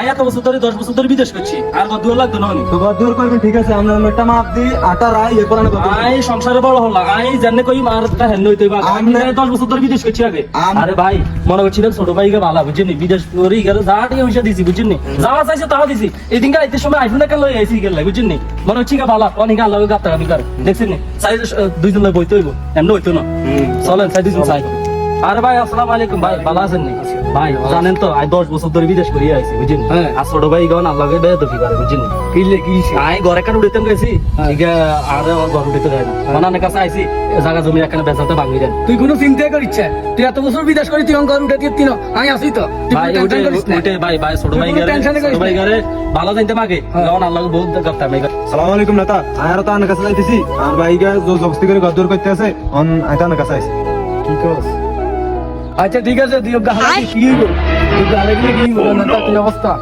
ভাই এত বছর ধরে 10 বছর ধরে বিদেশ করছি আর গদুর লাগতো না তো দূর করবেন ঠিক আছে আমরা একটা মাপ দিই আটা রাই এরপর আমি কথা আই সংসারে বড় হল আই জানে কই মার তা হেন হইতে বা আমি 10 বছর ধরে বিদেশ করছি আগে আরে ভাই মনে করছিলাম ছোট ভাইকে ভালো বুঝছেন বিদেশ করে গেল যা টাকা পয়সা দিছি বুঝছেন যাওয়া চাইছে তাও দিছি এদিনকে আইতে সময় আইফোন একটা লই আইছি গেল বুঝছেন মনে হচ্ছে ভালো অনেক আল্লাহ গাতা আমি করে দেখছেন সাইজ দুইজন লই বইতে হইব এমন হইতো না চলেন সাইজ দুইজন চাই আরে ভাই আসসালামু আলাইকুম ভাই ভালো আছেন নি ভাই জানেন তো আই 10 বছর ধরে বিদেশ করে আইছি বুঝছেন আর ছোট ভাই গন আল্লাহকে বেয়াদবি করে বুঝছেন কি আই ঘরে কান উড়িতাম গেছি ঠিক আর ঘর উড়িতে যায় না মানানের কাছে আইছি জায়গা জমি একখানে বেচাতে ভাঙি দেন তুই কোনো চিন্তা করিস তুই এত বছর বিদেশ করি তুই ঘর উঠে দিয়ে তিনো আমি আসি তো ভাই উঠে ভাই ছোট ভাই গরে ভালো জানতে মাগে যখন আল্লাহকে বহুত করতাম আসসালামু আলাইকুম নেতা আর তো আনার কাছে যাইতেছি আর ভাইকে জবস্তি করে গদুর করতে আছে অন আইতা আনার কাছে আইছি ঠিক আছে আচ্ছা ঠিক আছে তুই গাহালা কি হইব তুই গাহালা কি হইব না তুই অবস্থা